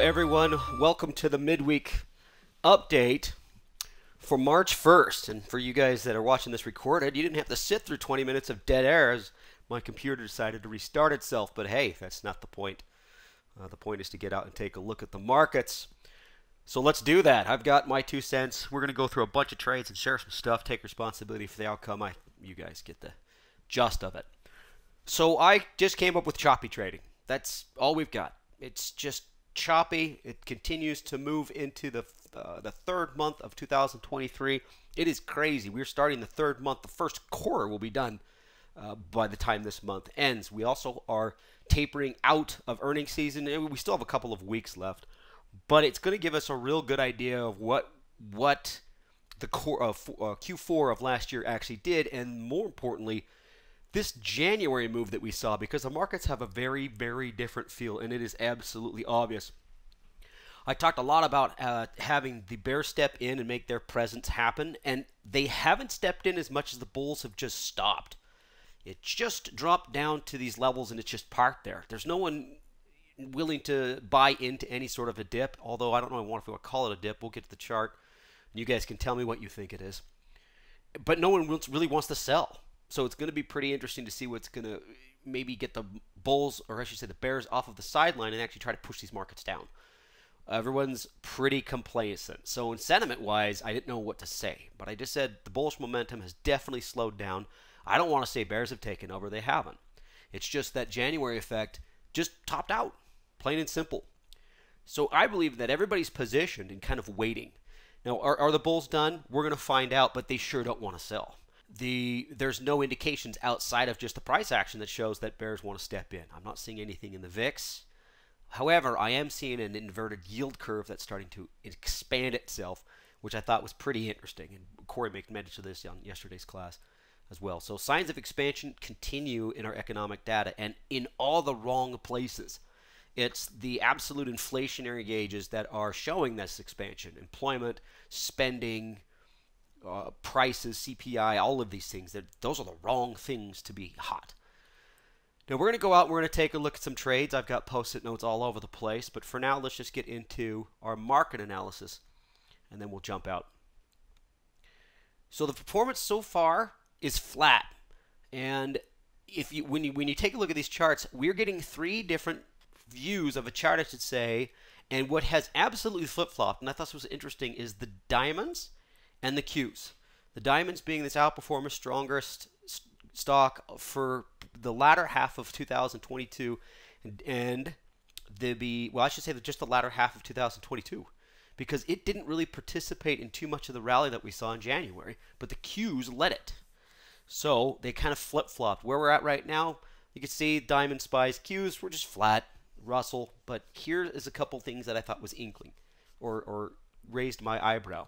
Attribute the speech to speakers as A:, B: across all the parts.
A: everyone, welcome to the midweek update for March 1st. And for you guys that are watching this recorded, you didn't have to sit through 20 minutes of dead air as my computer decided to restart itself. But hey, that's not the point. The point is to get out and take a look at the markets. So let's do that. I've got my 2 cents. We're going to go through a bunch of trades and share some stuff, take responsibility for the outcome. You guys get the gist of it. So I just came up with choppy trading. That's all we've got. It's just choppy. It continues to move into the third month of 2023. It is crazy. We're starting the third month. The first quarter will be done by the time this month ends. We also are tapering out of earnings season, and we still have a couple of weeks left. But it's going to give us a real good idea of what the core of Q4 of last year actually did, and more importantly, this January move that we saw, because the markets have a very, very different feel, and it is absolutely obvious. I talked a lot about having the bears step in and make their presence happen, and they haven't stepped in as much as the bulls have just stopped. It just dropped down to these levels, and it's just parked there. There's no one willing to buy into any sort of a dip, although I don't know if we want to call it a dip. We'll get to the chart, and you guys can tell me what you think it is. But no one really wants to sell. So it's going to be pretty interesting to see what's going to maybe get the bulls, or I should say the bears, off of the sideline and actually try to push these markets down. Everyone's pretty complacent. So in sentiment-wise, I didn't know what to say. But I just said the bullish momentum has definitely slowed down. I don't want to say bears have taken over. They haven't. It's just that January effect just topped out, plain and simple. So I believe that everybody's positioned and kind of waiting. Now, are the bulls done? We're going to find out, but they sure don't want to sell. There's no indications outside of just the price action that shows that bears want to step in. I'm not seeing anything in the VIX. However, I am seeing an inverted yield curve that's starting to expand itself, which I thought was pretty interesting. And Corey made mention of this on yesterday's class as well. So signs of expansion continue in our economic data, and in all the wrong places. It's the absolute inflationary gauges that are showing this expansion. Employment, spending, prices, CPI, all of these things. Those are the wrong things to be hot. Now we're going to go out and we're going to take a look at some trades. I've got post-it notes all over the place, but for now let's just get into our market analysis and then we'll jump out. So the performance so far is flat, and when you take a look at these charts, we're getting 3 different views of a chart, I should say, and what has absolutely flip-flopped, and I thought this was interesting, is the diamonds and the Qs. The diamonds being this outperformer, strongest stock for the latter half of 2022, and I should say just the latter half of 2022, because it didn't really participate in too much of the rally that we saw in January, but the Qs led it. So they kind of flip-flopped. Where we're at right now, you can see diamond, spies, Qs, we're just flat, Russell, but here is a couple things that I thought was inkling or raised my eyebrow.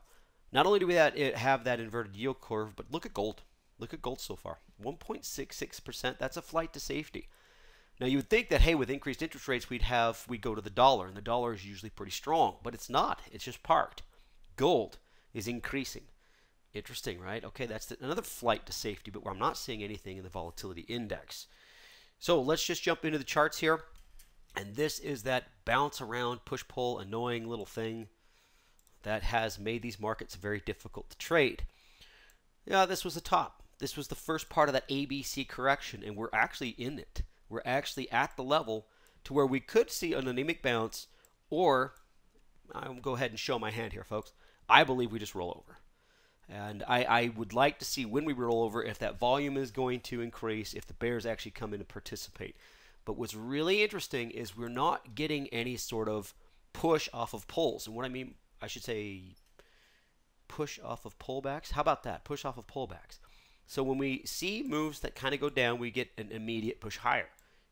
A: Not only do we have that inverted yield curve, but look at gold. Look at gold so far. 1.66%. That's a flight to safety. Now you would think that, hey, with increased interest rates, we'd go to the dollar, and the dollar is usually pretty strong, but it's not. It's just parked. Gold is increasing. Interesting, right? Okay, that's another flight to safety, but I'm not seeing anything in the volatility index. So let's just jump into the charts here. And this is that bounce around, push-pull, annoying little thing that has made these markets very difficult to trade. Yeah, this was the top. This was the first part of that ABC correction, and we're actually in it. We're actually at the level to where we could see an anemic bounce, or I'll go ahead and show my hand here, folks. I believe we just roll over. And I would like to see when we roll over if that volume is going to increase, if the bears actually come in and participate. But what's really interesting is we're not getting any sort of push off of pulls. And what I mean, I should say push off of pullbacks. How about that? Push off of pullbacks. So when we see moves that kind of go down, we get an immediate push higher.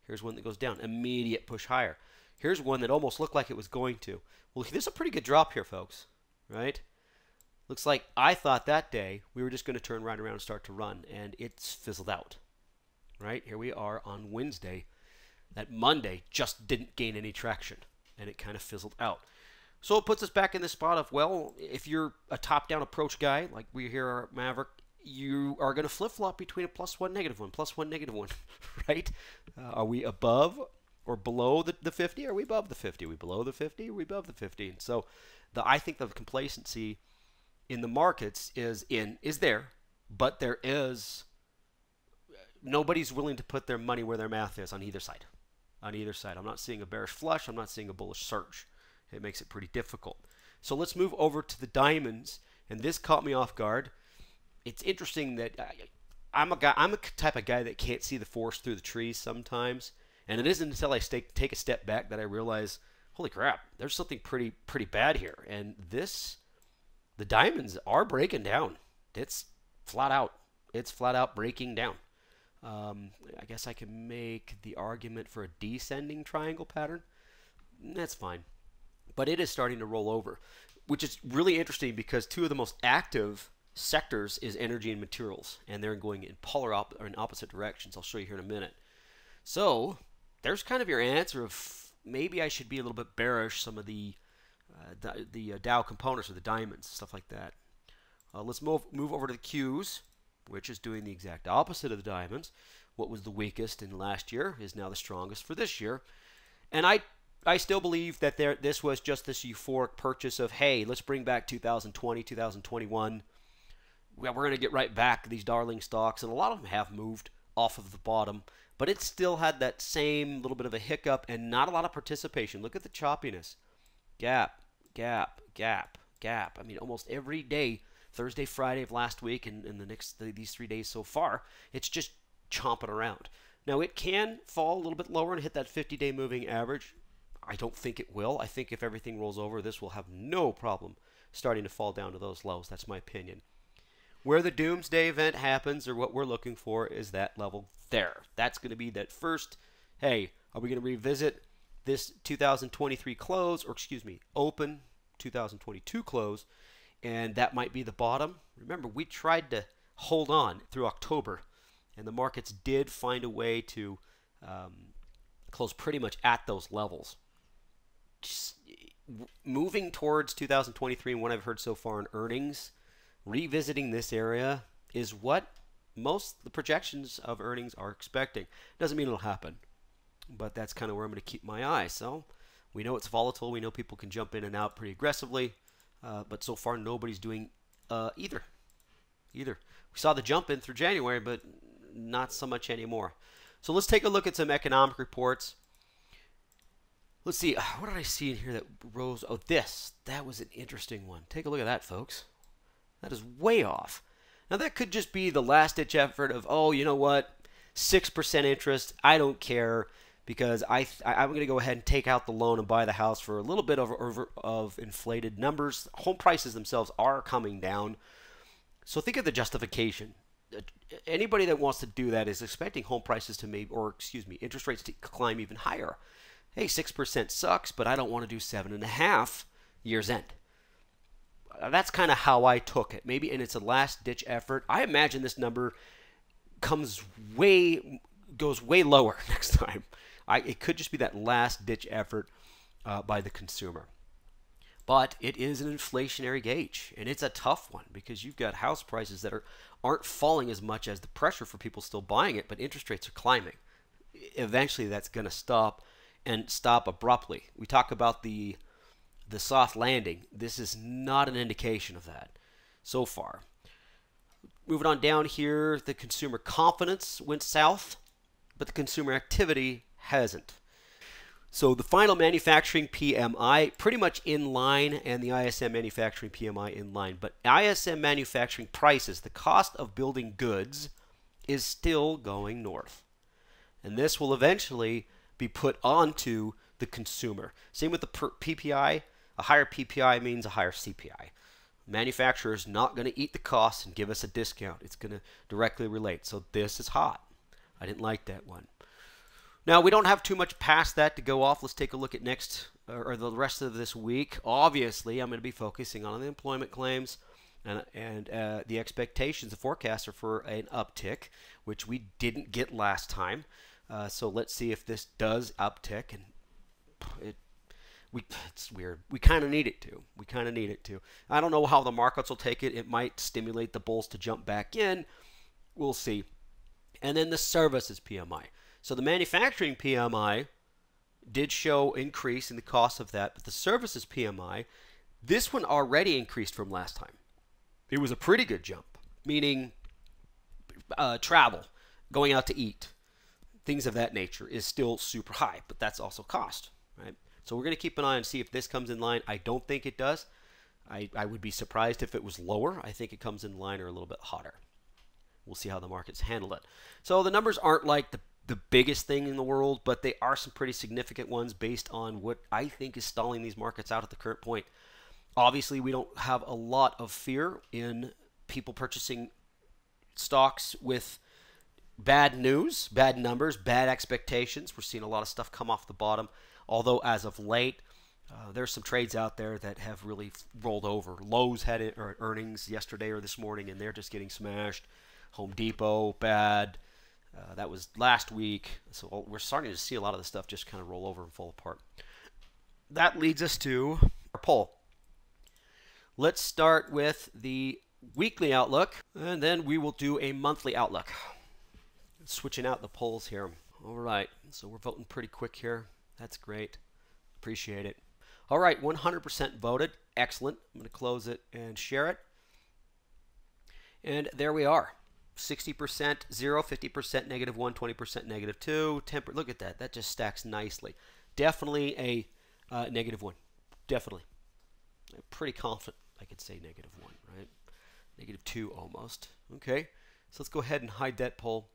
A: Here's one that goes down, immediate push higher. Here's one that almost looked like it was going to. Well, this is a pretty good drop here, folks, right? Looks like I thought that day we were just going to turn right around and start to run, and it's fizzled out, right? Here we are on Wednesday. That Monday just didn't gain any traction, and it kind of fizzled out. So it puts us back in the spot of, well, if you're a top-down approach guy, like we here at Maverick, you are going to flip-flop between a +1, -1, +1, -1, right? Are we above or below the 50? Are we above the 50? Are we below the 50? Are we above the 50? And so I think the complacency in the markets is there, but there is nobody's willing to put their money where their mouth is on either side. On either side. I'm not seeing a bearish flush. I'm not seeing a bullish surge. It makes it pretty difficult. So let's move over to the diamonds. And this caught me off guard. It's interesting that I'm a type of guy that can't see the forest through the trees sometimes. And it isn't until I take a step back that I realize, holy crap, there's something pretty bad here. And the diamonds are breaking down. It's flat out breaking down. I guess I can make the argument for a descending triangle pattern. That's fine. But it is starting to roll over, which is really interesting because two of the most active sectors is energy and materials, and they're going in in opposite directions. I'll show you here in a minute. So there's kind of your answer of maybe I should be a little bit bearish some of the Dow components or the diamonds, stuff like that. Let's move over to the Qs, which is doing the exact opposite of the diamonds. What was the weakest in last year is now the strongest for this year. And I still believe that this was just this euphoric purchase of, hey, let's bring back 2020, 2021. Well, we're going to get right back to these darling stocks. And a lot of them have moved off of the bottom. But it still had that same little bit of a hiccup and not a lot of participation. Look at the choppiness. Gap, gap, gap, gap. I mean, almost every day, Thursday, Friday of last week, and these 3 days so far, it's just chomping around. Now, it can fall a little bit lower and hit that 50-day moving average. I don't think it will. I think if everything rolls over, this will have no problem starting to fall down to those lows. That's my opinion. Where the doomsday event happens, or what we're looking for, is that level there. That's going to be that first, hey, are we going to revisit this 2023 close, or excuse me, open 2022 close, and that might be the bottom. Remember, we tried to hold on through October, and the markets did find a way to close pretty much at those levels. Just moving towards 2023, and what I've heard so far in earnings, revisiting this area is what most the projections of earnings are expecting. Doesn't mean it'll happen, but that's kind of where I'm going to keep my eye. So we know it's volatile. We know people can jump in and out pretty aggressively. But so far, nobody's doing either. We saw the jump in through January, but not so much anymore. So let's take a look at some economic reports. Let's see. What did I see in here that rose? Oh, that was an interesting one. Take a look at that, folks. That is way off. Now, that could just be the last-ditch effort of, oh, you know what? 6% interest. I don't care, because I'm going to go ahead and take out the loan and buy the house for a little bit of inflated numbers. Home prices themselves are coming down. So think of the justification. Anybody that wants to do that is expecting home prices to interest rates to climb even higher. Hey, 6% sucks, but I don't want to do 7.5 years end. That's kind of how I took it. Maybe, and it's a last-ditch effort. I imagine this number goes way lower next time. It could just be that last-ditch effort by the consumer. But it is an inflationary gauge, and it's a tough one because you've got house prices that aren't falling as much as the pressure for people still buying it, but interest rates are climbing. Eventually, that's going to stop, and stop abruptly. We talk about the soft landing. This is not an indication of that so far. Moving on down here, the consumer confidence went south, but the consumer activity hasn't. So the final manufacturing PMI pretty much in line, and the ISM manufacturing PMI in line. But ISM manufacturing prices, the cost of building goods, is still going north. And this will eventually be put onto the consumer. Same with the PPI. A higher PPI means a higher CPI. Manufacturer is not going to eat the cost and give us a discount. It's going to directly relate. So this is hot. I didn't like that one. Now, we don't have too much past that to go off. Let's take a look at the rest of this week. Obviously, I'm going to be focusing on the employment claims and the expectations, the forecasts are for an uptick, which we didn't get last time. So let's see if this does uptick, and it's weird. We kind of need it to. I don't know how the markets will take it. It might stimulate the bulls to jump back in. We'll see. And then the services PMI. So the manufacturing PMI did show increase in the cost of that, but the services PMI, this one already increased from last time. It was a pretty good jump, meaning travel, going out to eat, things of that nature is still super high, but that's also cost, right? So we're going to keep an eye and see if this comes in line. I don't think it does. I would be surprised if it was lower. I think it comes in line or a little bit hotter. We'll see how the markets handle it. So the numbers aren't like the biggest thing in the world, but they are some pretty significant ones based on what I think is stalling these markets out at the current point. Obviously, we don't have a lot of fear in people purchasing stocks with bad news, bad numbers, bad expectations. We're seeing a lot of stuff come off the bottom, although as of late, there's some trades out there that have really rolled over. Lowe's had earnings yesterday or this morning, and they're just getting smashed. Home Depot, bad. That was last week. So we're starting to see a lot of the stuff just kind of roll over and fall apart. That leads us to our poll. Let's start with the weekly outlook, and then we will do a monthly outlook. Switching out the polls here. All right, so we're voting pretty quick here. That's great. Appreciate it. All right, 100% voted. Excellent. I'm going to close it and share it. And there we are. 60% 0, 50% -1, 20% -2, 10%. Look at that. That just stacks nicely. Definitely a -1. Definitely. I'm pretty confident I could say -1, right? -2 almost. Okay. So let's go ahead and hide that poll.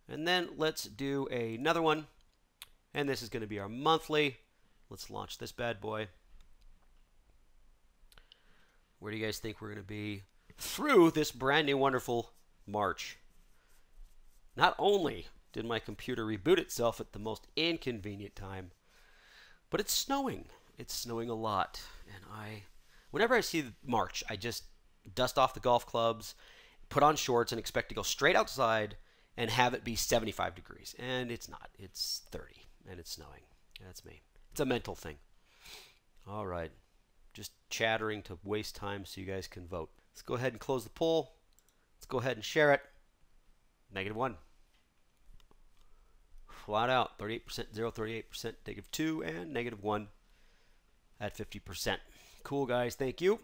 A: And then let's do another one. And this is going to be our monthly. Let's launch this bad boy. Where do you guys think we're going to be through this brand new wonderful March? Not only did my computer reboot itself at the most inconvenient time, but it's snowing. It's snowing a lot. And whenever I see March, I just dust off the golf clubs, put on shorts, and expect to go straight outside and have it be 75 degrees. And it's not. It's 30, and it's snowing. That's me. It's a mental thing. All right. Just chattering to waste time so you guys can vote. Let's go ahead and close the poll. Let's go ahead and share it. -1. Flat out. 38%, 0, 38%, -2, and -1 at 50%. Cool, guys. Thank you.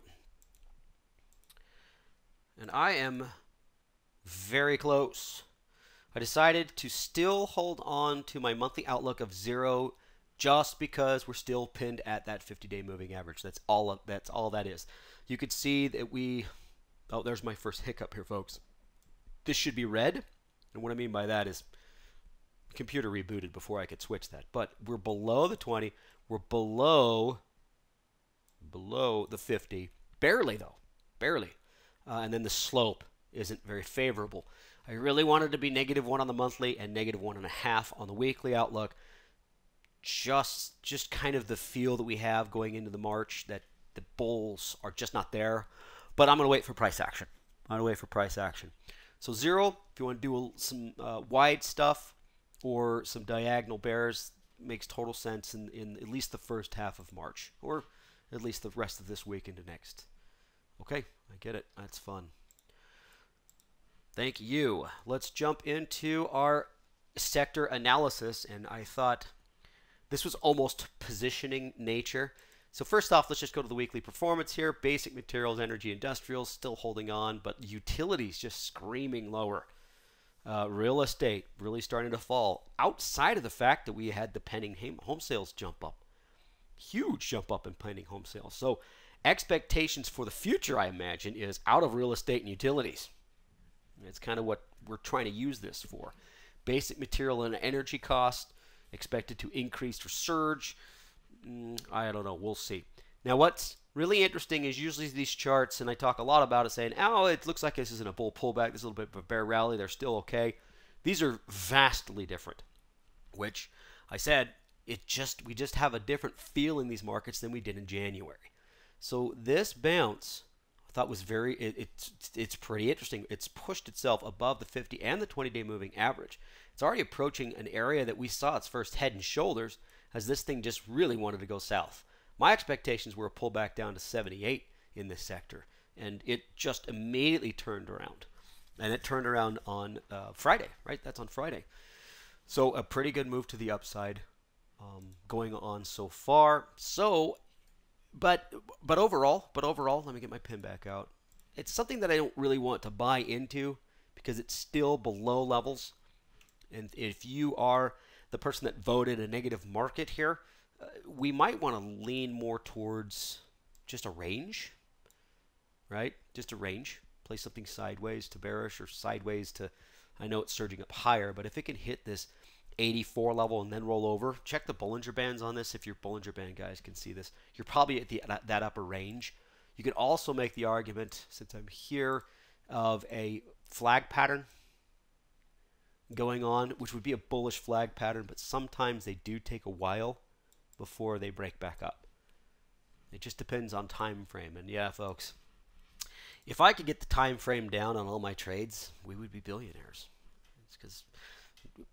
A: And I am very close. I decided to still hold on to my monthly outlook of 0 just because we're still pinned at that 50-day moving average. That's all that is. You could see that oh, there's my first hiccup here, folks. This should be red, and what I mean by that is computer rebooted before I could switch that. But we're below the 20. We're below the 50. Barely, though. Barely. And then the slope isn't very favorable. I really wanted to be -1 on the monthly and -1.5 on the weekly outlook. Just kind of the feel that we have going into the March that the bulls are just not there. But I'm going to wait for price action. I'm going to wait for price action. So 0, if you want to do some wide stuff or some diagonal bears, makes total sense in at least the first half of March, or at least the rest of this week into next. Okay, I get it. That's fun. Thank you. Let's jump into our sector analysis, and I thought this was almost positioning nature. So first off, let's just go to the weekly performance here. Basic materials, energy, industrials still holding on, but utilities just screaming lower. Real estate really starting to fall outside of the fact that we had the pending home sales jump up. Huge jump up in pending home sales. So expectations for the future, I imagine, is out of real estate and utilities. It's kind of what we're trying to use this for. Basic material and energy costs expected to increase or surge. I don't know. We'll see. Now, what's really interesting is usually these charts, and I talk a lot about it, saying, oh, it looks like this isn't a bull pullback. This is a little bit of a bear rally. They're still okay. These are vastly different, which I said, we just have a different feel in these markets than we did in January. So this bounce, I thought was it's pretty interesting. It's pushed itself above the 50 and the 20-day moving average. It's already approaching an area that we saw its first head and shoulders as this thing just really wanted to go south. My expectations were a pullback down to 78 in this sector, and it just immediately turned around. And it turned around on Friday, right? That's on Friday. So a pretty good move to the upside. going on so far. So, but overall, let me get my pin back out. It's something that I don't really want to buy into because it's still below levels. And if you are the person that voted a negative market here, we might want to lean more towards just a range, right? Just a range. Play something sideways to bearish or sideways to, I know it's surging up higher, but if it can hit this 84 level and then roll over, check the Bollinger Bands on this. If your Bollinger Band guys can see this, you're probably at that upper range. You could also make the argument, since I'm here, of a flag pattern going on, which would be a bullish flag pattern, but sometimes they do take a while before they break back up. It just depends on time frame. And yeah, folks, if I could get the time frame down on all my trades, we would be billionaires. It's because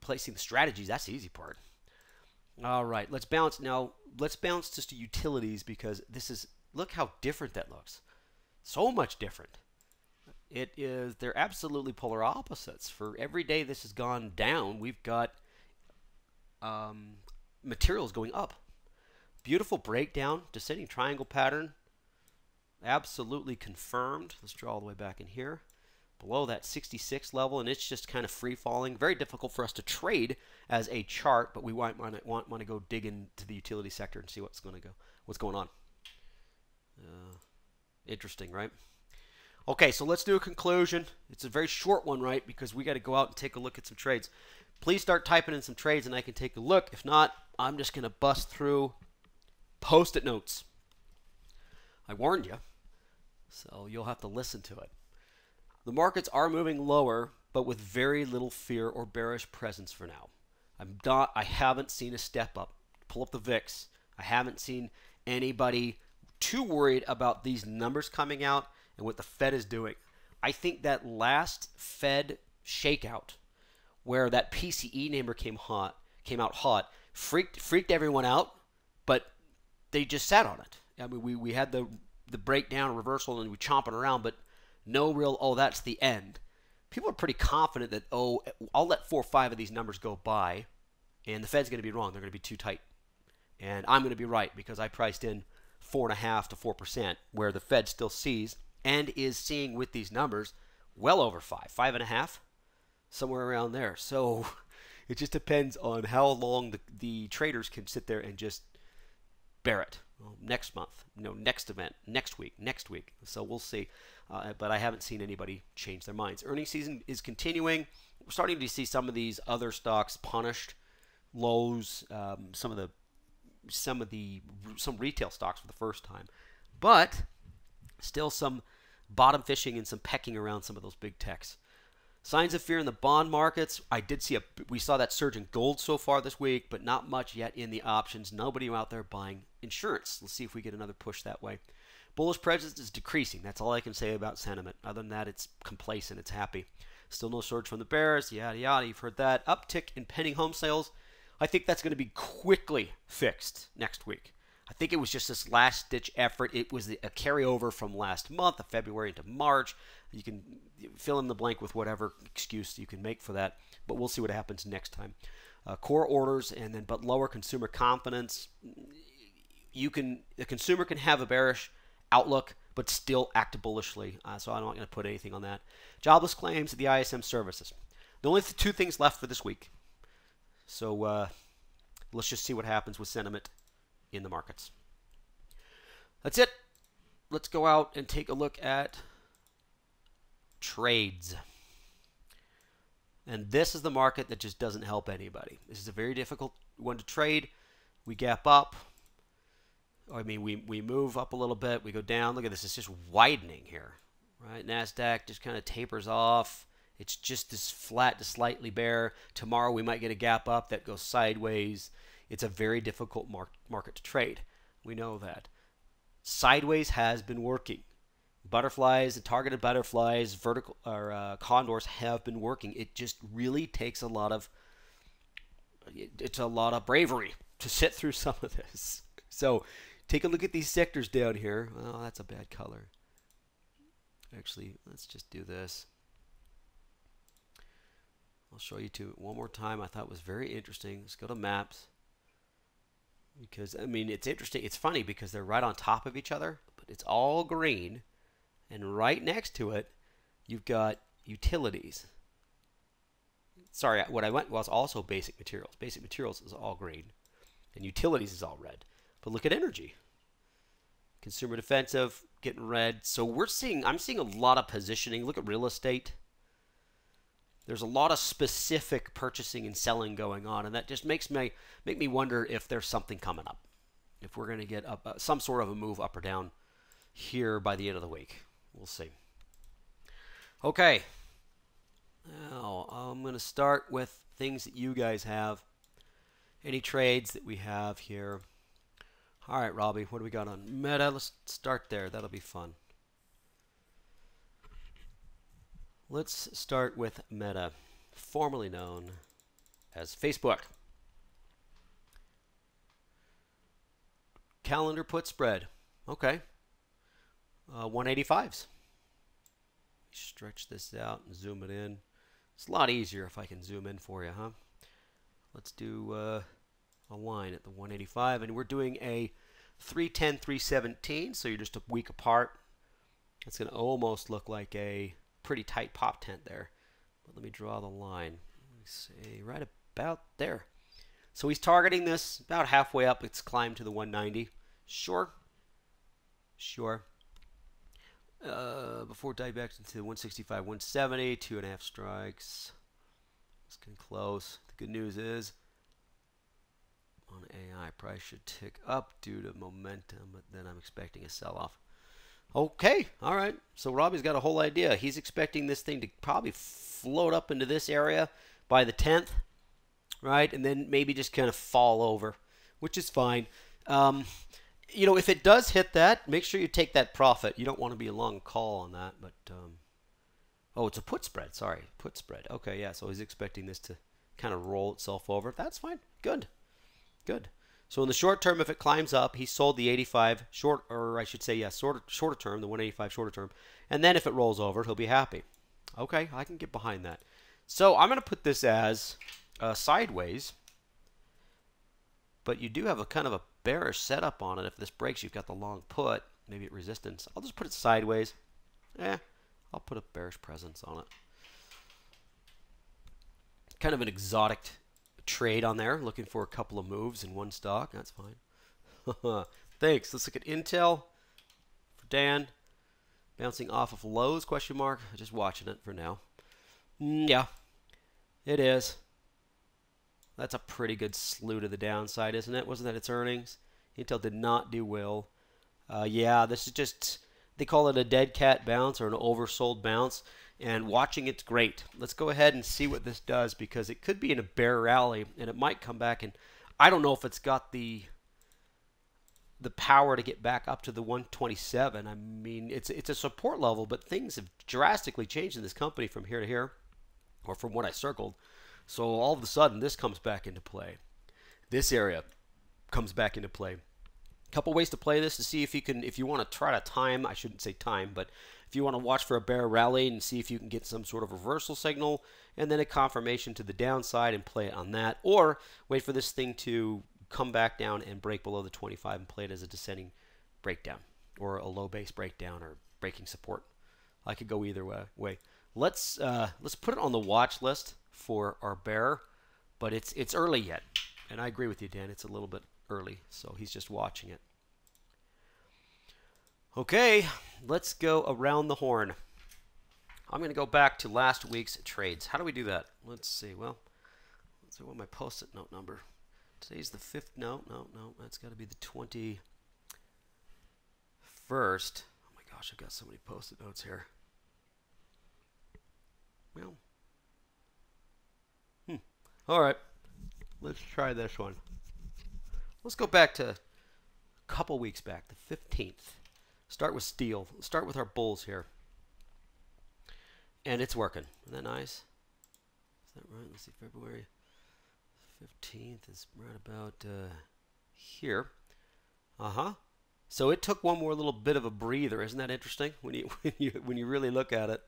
A: placing the strategies, that's the easy part. All right, let's bounce now. Let's bounce just to utilities because this is, look how different that looks. So much different. It is, they're absolutely polar opposites. For every day this has gone down, we've got materials going up. Beautiful breakdown, descending triangle pattern. Absolutely confirmed. Let's draw all the way back in here. Below that 66 level, and it's just kind of free falling. Very difficult for us to trade as a chart, but we want to go dig into the utility sector and see what's going on. Interesting, right? Okay, so let's do a conclusion. It's a very short one, right? Because we got to go out and take a look at some trades. Please start typing in some trades and I can take a look. If not, I'm just going to bust through post-it notes. I warned you, so you'll have to listen to it. The markets are moving lower, but with very little fear or bearish presence for now. I haven't seen a step up. Pull up the VIX. I haven't seen anybody too worried about these numbers coming out and what the Fed is doing. I think that last Fed shakeout, where that PCE number came out hot, freaked everyone out, but they just sat on it. I mean, we had the breakdown, reversal, and we chomping around, but no real, oh, that's the end. People are pretty confident that, oh, I'll let 4 or 5 of these numbers go by, and the Fed's going to be wrong. They're going to be too tight. And I'm going to be right because I priced in 4.5% to 4%, where the Fed still sees and is seeing with these numbers well over 5.5, somewhere around there. So it just depends on how long the traders can sit there and just bear it. Well, next month, next event, next week. So we'll see. But I haven't seen anybody change their minds. Earnings season is continuing. We're starting to see some of these other stocks punished, lows, some retail stocks for the first time, but still some bottom fishing and some pecking around some of those big techs. Signs of fear in the bond markets. We saw that surge in gold so far this week, but not much yet in the options. Nobody out there buying insurance. Let's see if we get another push that way. Bullish presence is decreasing. That's all I can say about sentiment. Other than that, it's complacent. It's happy. Still no surge from the bears. Yada, yada. You've heard that. Uptick in pending home sales. I think that's going to be quickly fixed next week. I think it was just this last-ditch effort. It was a carryover from last month, of February into March. You can fill in the blank with whatever excuse you can make for that, but we'll see what happens next time. Core orders but lower consumer confidence. The consumer can have a bearish outlook, but still act bullishly. So I'm not going to put anything on that. Jobless claims, the ISM services. The only 2 things left for this week. So let's just see what happens with sentiment in the markets. That's it. Let's go out and take a look at trades. And this is the market that just doesn't help anybody. This is a very difficult one to trade. We gap up. I mean, we move up a little bit. We go down. Look at this. It's just widening here, right? NASDAQ just kind of tapers off. It's just this flat to slightly bear. Tomorrow we might get a gap up that goes sideways. It's a very difficult market to trade. We know that. Sideways has been working. Butterflies and targeted butterflies, vertical or condors have been working. It just really takes a lot of bravery to sit through some of this. So take a look at these sectors down here. Oh, that's a bad color. Actually, let's just do this. I'll show you two one more time. I thought it was very interesting. Let's go to maps. Because, I mean, it's interesting. It's funny because they're right on top of each other, but it's all green. And right next to it, you've got utilities. Sorry, what I went was also basic materials. Basic materials is all green. And utilities is all red. But look at energy. Consumer defensive, getting red. So I'm seeing a lot of positioning. Look at real estate. There's a lot of specific purchasing and selling going on, and that just make me wonder if there's something coming up. If we're going to get up some sort of a move up or down here by the end of the week. We'll see. Okay. Now, I'm going to start with things that you guys have. Any trades that we have here. All right, Robbie, what do we got on Meta? Let's start there. That'll be fun. Let's start with Meta, formerly known as Facebook. Calendar put spread. Okay. 185s. Stretch this out and zoom it in. It's a lot easier if I can zoom in for you, huh? Let's do a line at the 185, and we're doing a 310, 317, so you're just a week apart. It's going to almost look like a pretty tight pop tent there. But let me draw the line. Let me say right about there. So he's targeting this about halfway up. It's climbed to the 190. Sure. Sure. Before dive back into the 165, 170, 2.5 strikes. It's getting close. The good news is on AI, price should tick up due to momentum, but then I'm expecting a sell-off. Okay, all right. So Robbie's got a whole idea. He's expecting this thing to probably float up into this area by the 10th, right? And then maybe just kind of fall over, which is fine. You know, if it does hit that, make sure you take that profit. You don't want to be a long call on that, but oh, it's a put spread. Sorry, put spread. Okay, yeah. So he's expecting this to kind of roll itself over. That's fine. Good, good. So in the short term, if it climbs up, he sold the 85 short, or I should say, yeah, shorter term, the 185 shorter term, and then if it rolls over, he'll be happy. Okay, I can get behind that. So I'm going to put this as sideways, but you do have a kind of a bearish setup on it. If this breaks, you've got the long put, maybe at resistance. I'll just put it sideways. I'll put a bearish presence on it. Kind of an exotic trade on there, looking for a couple of moves in one stock. That's fine. Thanks. Let's look at Intel for Dan. Bouncing off of lows, question mark. Just watching it for now. Yeah, it is. That's a pretty good slew to the downside, isn't it? Wasn't that its earnings? Intel did not do well. Yeah, this is just, they call it a dead cat bounce or an oversold bounce. And watching it's great. Let's go ahead and see what this does, because it could be in a bear rally and it might come back. And I don't know if it's got the power to get back up to the 127. I mean, it's a support level, but things have drastically changed in this company from here to here, or from what I circled. So all of a sudden, this comes back into play. This area comes back into play. A couple ways to play this to see if you can, if you want to try to time, I shouldn't say time, but if you want to watch for a bear rally and see if you can get some sort of reversal signal and then a confirmation to the downside and play it on that, or wait for this thing to come back down and break below the 25 and play it as a descending breakdown or a low base breakdown or breaking support. I could go either way. Let's put it on the watch list for our bear, but it's early yet, and I agree with you, Dan. It's a little bit early, so he's just watching it. Okay, let's go around the horn. I'm going to go back to last week's trades. How do we do that? Let's see. Well, let's see what my post-it note number. Today's the 5th. No, that's got to be the 21st. Oh my gosh, I've got so many post-it notes here. Well, all right, let's try this one. Let's go back to a couple weeks back, the 15th. Start with steel. Let's start with our bulls here. And it's working. Isn't that nice? Is that right? Let's see, February 15th is right about here. So it took one more little bit of a breather. Isn't that interesting when you really look at it?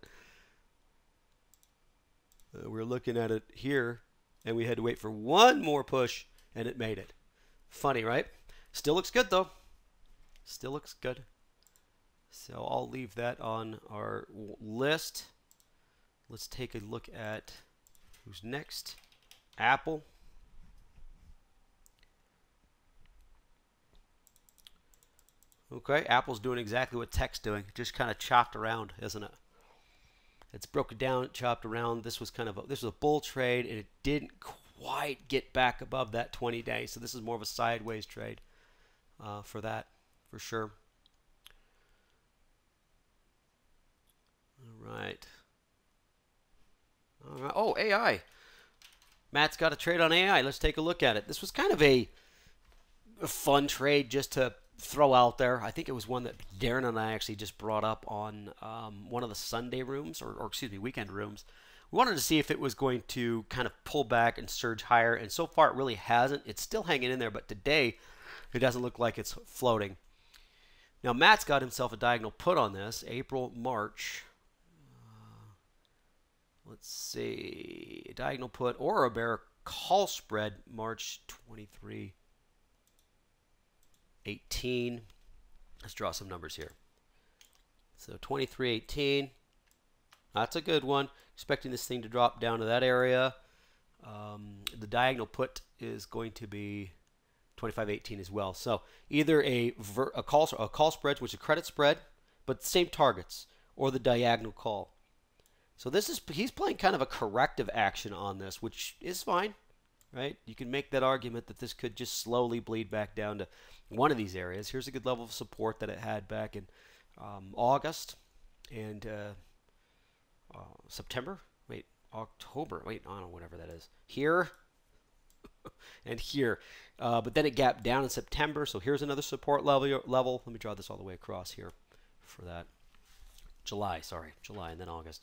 A: We're looking at it here, and we had to wait for one more push, and it made it. Funny, right? Still looks good though. Still looks good. So I'll leave that on our list. Let's take a look at who's next. Apple. Okay, Apple's doing exactly what tech's doing. Just kind of chopped around, isn't it? It's broken down, chopped around. This was a bull trade, and it didn't quite get back above that 20-day. So this is more of a sideways trade for that, for sure. All right. All right. Oh, AI. Matt's got a trade on AI. Let's take a look at it. This was kind of a fun trade just to throw out there. I think it was one that Darren and I actually just brought up on one of the Sunday rooms, or excuse me, weekend rooms. We wanted to see if it was going to kind of pull back and surge higher, and so far it really hasn't. It's still hanging in there, but today it doesn't look like it's floating. Now Matt's got himself a diagonal put on this, April, March. Let's see, a diagonal put or a bear call spread, March 23, 18. Let's draw some numbers here. So 23.18, that's a good one. Expecting this thing to drop down to that area. The diagonal put is going to be 25.18 as well. So either a call spread, which is a credit spread, but same targets, or the diagonal call. So he's playing kind of a corrective action on this, which is fine, right? You can make that argument that this could just slowly bleed back down to one of these areas. Here's a good level of support that it had back in August and September. Wait, October. Wait, I don't know, whatever that is. Here and here. But then it gapped down in September. So here's another support level. Let me draw this all the way across here for that. July, and then August.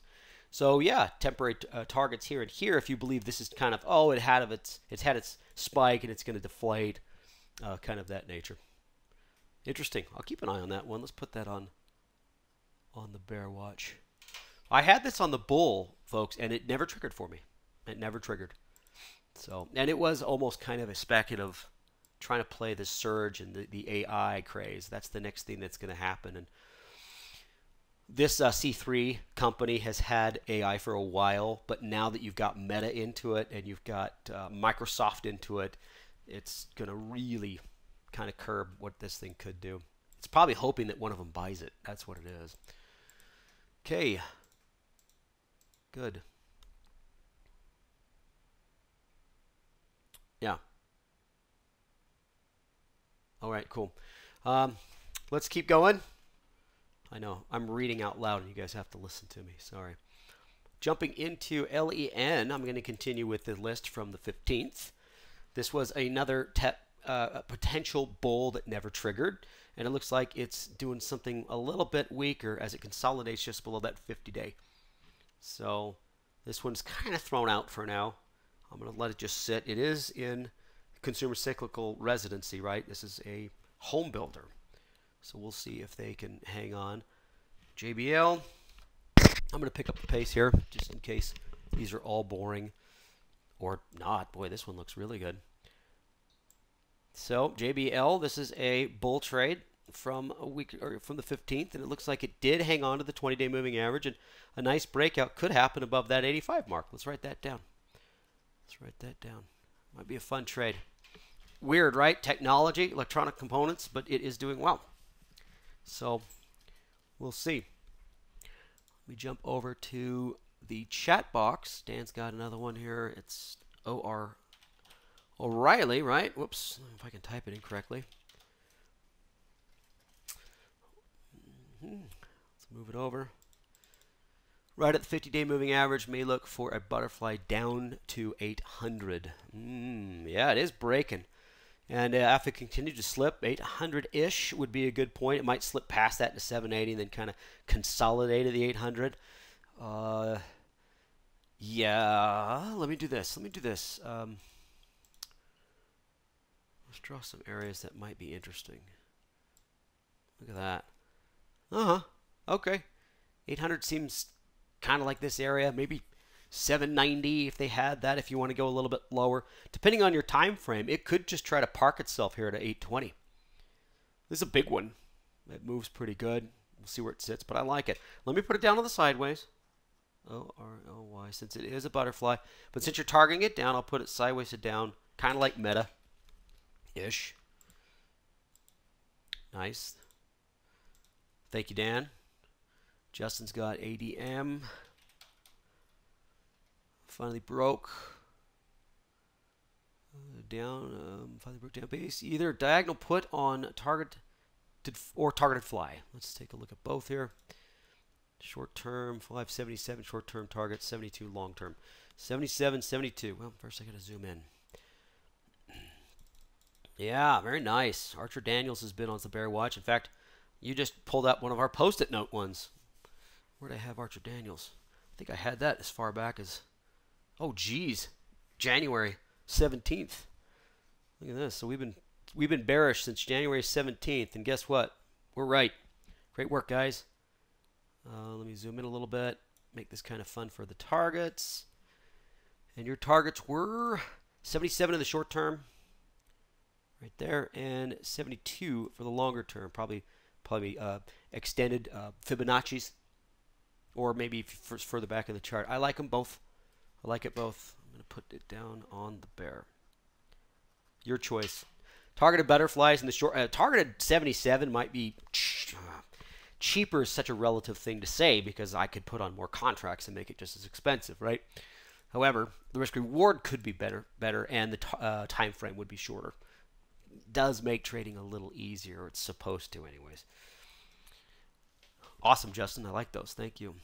A: So yeah, temporary targets here and here. If you believe this is kind of it's had its spike and it's going to deflate, kind of that nature. Interesting. I'll keep an eye on that one. Let's put that on the bear watch. I had this on the bull, folks, and it never triggered for me. It never triggered. So, and it was almost kind of a speculative, trying to play the surge and the AI craze. That's the next thing that's going to happen. And this C3 company has had AI for a while, but now that you've got Meta into it and you've got Microsoft into it, it's going to really kind of curb what this thing could do. It's probably hoping that one of them buys it. That's what it is. Okay. Good. Yeah. All right, cool. Let's keep going. I know, I'm reading out loud and you guys have to listen to me. Sorry. Jumping into LEN, I'm going to continue with the list from the 15th. This was another potential bull that never triggered, and it looks like it's doing something a little bit weaker as it consolidates just below that 50-day. So this one's kind of thrown out for now. I'm going to let it just sit. It is in consumer cyclical residency, right? This is a home builder. So we'll see if they can hang on. JBL, I'm going to pick up the pace here just in case these are all boring or not. Boy, this one looks really good. So JBL, this is a bull trade from a week or from the 15th, and it looks like it did hang on to the 20-day moving average, and a nice breakout could happen above that 85 mark. Let's write that down. Might be a fun trade. Weird, right? Technology, electronic components, but it is doing well. So we'll see. We jump over to the chat box. Dan's got another one here. It's O.R. O'Reilly, right? Whoops, if I can type it incorrectly. Let's move it over. Right at the 50-day moving average, may look for a butterfly down to 800. Yeah, it is breaking. And if it continued to slip, 800-ish would be a good point. It might slip past that to 780 and then kind of consolidate at the 800. Yeah, let me do this. Let's draw some areas that might be interesting. Look at that. Okay. 800 seems kind of like this area. Maybe 790 if they had that, if you want to go a little bit lower. Depending on your time frame, it could just try to park itself here at 820. This is a big one. It moves pretty good. We'll see where it sits, but I like it. Let me put it down on the sideways. O-R-O-Y, since it is a butterfly. But since you're targeting it down, I'll put it sideways to down, kind of like meta-ish. Nice. Thank you, Dan. Justin's got ADM. Finally broke. Down. Finally broke down base. Either diagonal put on targeted or targeted fly. Let's take a look at both here. Short term, 577 short term target, 72 long term. 77, 72. Well, first I got to zoom in. Yeah, very nice. Archer Daniels has been on the bear watch. In fact, you just pulled up one of our post-it note ones. Where'd I have Archer Daniels? I think I had that as far back as, oh geez, January 17th. Look at this. So we've been bearish since January 17th, and guess what? We're right. Great work, guys. Let me zoom in a little bit. Make this kind of fun for the targets. And your targets were 77 in the short term, right there, and 72 for the longer term. Probably extended Fibonacci's, or maybe further back in the chart. I like them both. I like it both. I'm going to put it down on the bear. Your choice. Targeted butterflies in the short. Targeted 77 might be cheaper. Is such a relative thing to say because I could put on more contracts and make it just as expensive, right? However, the risk reward could be better, and the time frame would be shorter. Does make trading a little easier. It's supposed to, anyways. Awesome, Justin. I like those. Thank you.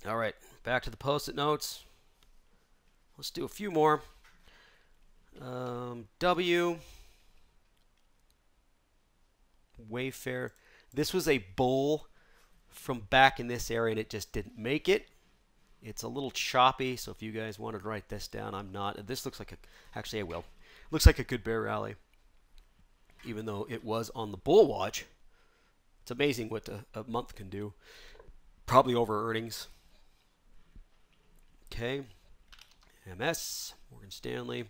A: All right, back to the post-it notes. Let's do a few more. W. Wayfair. This was a bull from back in this area, and it just didn't make it. It's a little choppy, so if you guys wanted to write this down, I'm not. This looks like a, actually I will. Looks like a good bear rally, even though it was on the bull watch. It's amazing what a month can do. Probably over earnings. Okay. MS, Morgan Stanley.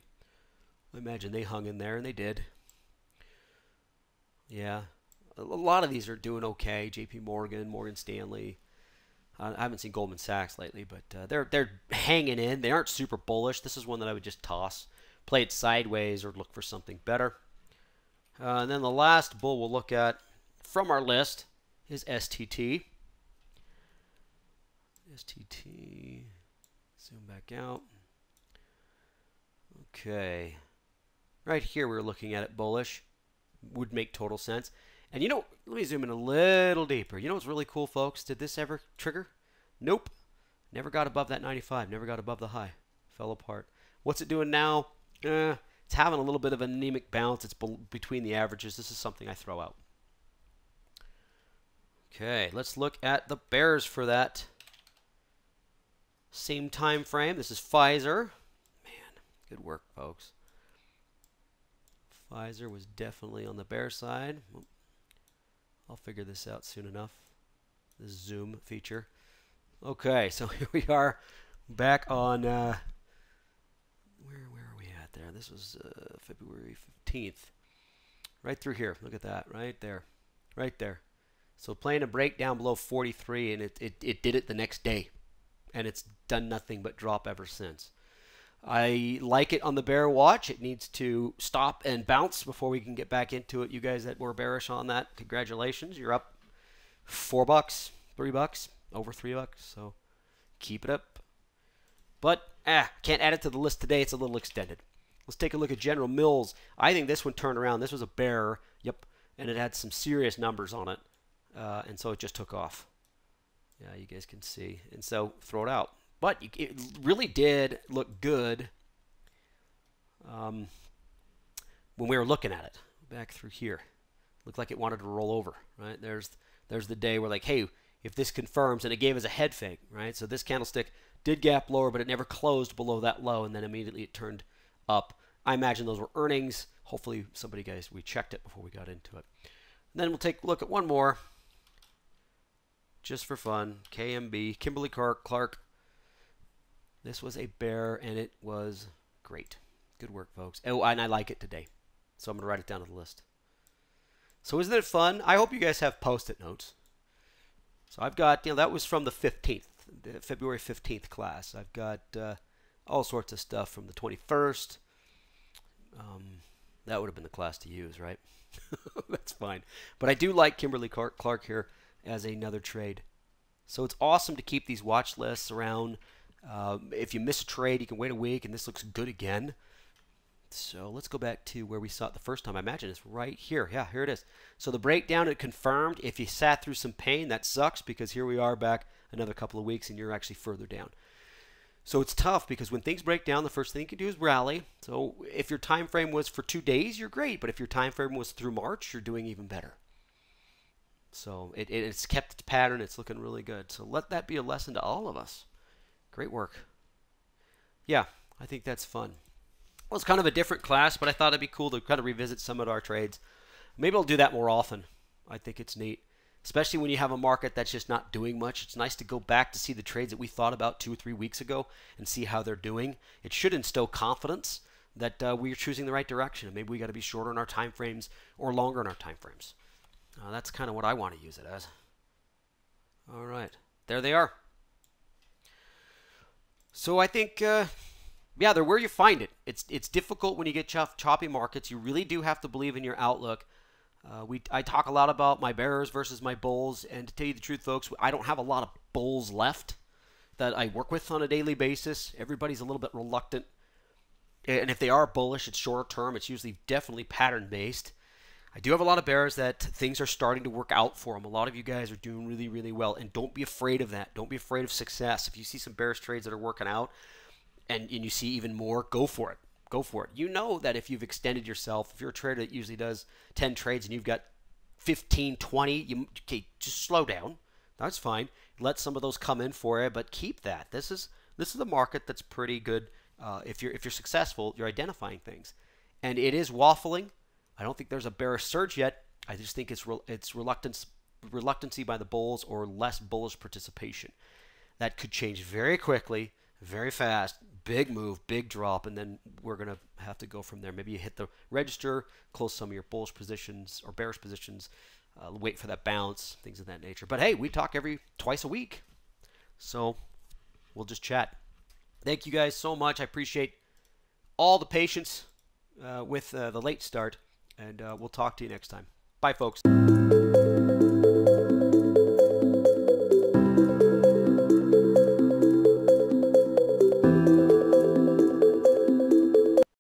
A: I imagine they hung in there, and they did. Yeah. A lot of these are doing okay. JP Morgan, Morgan Stanley. I haven't seen Goldman Sachs lately, but they're hanging in. They aren't super bullish. This is one that I would just toss. Play it sideways or look for something better. And then the last bull we'll look at from our list is STT. STT. Zoom back out. Okay. Right here we're looking at it bullish. Would make total sense. And you know, let me zoom in a little deeper. You know what's really cool, folks? Did this ever trigger? Nope. Never got above that 95. Never got above the high. Fell apart. What's it doing now? It's having a little bit of an anemic bounce. It's between the averages. This is something I throw out. Okay, let's look at the bears for that same time frame. This is Pfizer. Man, good work, folks. Pfizer was definitely on the bear side. I'll figure this out soon enough. The zoom feature. Okay, so here we are back on where are we at there? This was February 15th. Right through here. Look at that. Right there. Right there. So playing a break down below 43, and it did it the next day. And it's done nothing but drop ever since. I like it on the bear watch. It needs to stop and bounce before we can get back into it. You guys that were bearish on that, congratulations. You're up $4, $3, over $3. So keep it up. But can't add it to the list today. It's a little extended. Let's take a look at General Mills. I think this one turned around. This was a bear. Yep. And it had some serious numbers on it. And so it just took off. Yeah, you guys can see. And so throw it out. But it really did look good when we were looking at it. Back through here. Looked like it wanted to roll over, right? There's the day where like, hey, if this confirms, and it gave us a head fake, right? So this candlestick did gap lower, but it never closed below that low, and then immediately it turned up. I imagine those were earnings. Hopefully we checked it before we got into it. And then we'll take a look at one more. Just for fun. KMB, Kimberly Clark. This was a bear, and it was great. Good work, folks. Oh, and I like it today. So I'm going to write it down on the list. So isn't it fun? I hope you guys have post-it notes. So I've got, that was from the 15th, the February 15th class. I've got all sorts of stuff from the 21st. That would have been the class to use, right? That's fine. But I do like Kimberly Clark here as another trade. So it's awesome to keep these watch lists around. If you miss a trade, you can wait a week, and this looks good again. So let's go back to where we saw it the first time. I imagine it's right here. Yeah, here it is. So the breakdown, it confirmed. If you sat through some pain, that sucks, because here we are back another couple of weeks, and you're actually further down. So it's tough, because when things break down, the first thing you can do is rally. So if your time frame was for 2 days, you're great. But if your time frame was through March, you're doing even better. So it's kept its pattern. It's looking really good. So let that be a lesson to all of us. Great work. Yeah, I think that's fun. Well, it's kind of a different class, but I thought it'd be cool to kind of revisit some of our trades. Maybe I'll do that more often. I think it's neat, especially when you have a market that's just not doing much. It's nice to go back to see the trades that we thought about 2 or 3 weeks ago and see how they're doing. It should instill confidence that we're choosing the right direction. Maybe we got to be shorter in our time frames or longer in our time frames. That's kind of what I want to use it as. All right, there they are. So I think, yeah, they're where you find it. It's difficult when you get choppy markets. You really do have to believe in your outlook. I talk a lot about my bears versus my bulls, and to tell you the truth, folks, I don't have a lot of bulls left that I work with on a daily basis. Everybody's a little bit reluctant, and if they are bullish, it's short term. It's usually definitely pattern based. I do have a lot of bears that things are starting to work out for them. A lot of you guys are doing really, really well, and don't be afraid of that. Don't be afraid of success. If you see some bearish trades that are working out, and you see even more, go for it. Go for it. You know that if you've extended yourself, if you're a trader that usually does 10 trades and you've got 15, 20, okay, just slow down. That's fine. Let some of those come in for you, but keep that. This is a market that's pretty good. If you're successful, you're identifying things, and it is waffling. I don't think there's a bearish surge yet. I just think it's reluctancy by the bulls or less bullish participation. That could change very quickly, very fast. Big move, big drop, and then we're going to have to go from there. Maybe you hit the register, close some of your bullish positions or bearish positions, wait for that bounce, things of that nature. But hey, we talk twice a week, so we'll just chat. Thank you guys so much. I appreciate all the patience with the late start, and we'll talk to you next time. Bye, folks.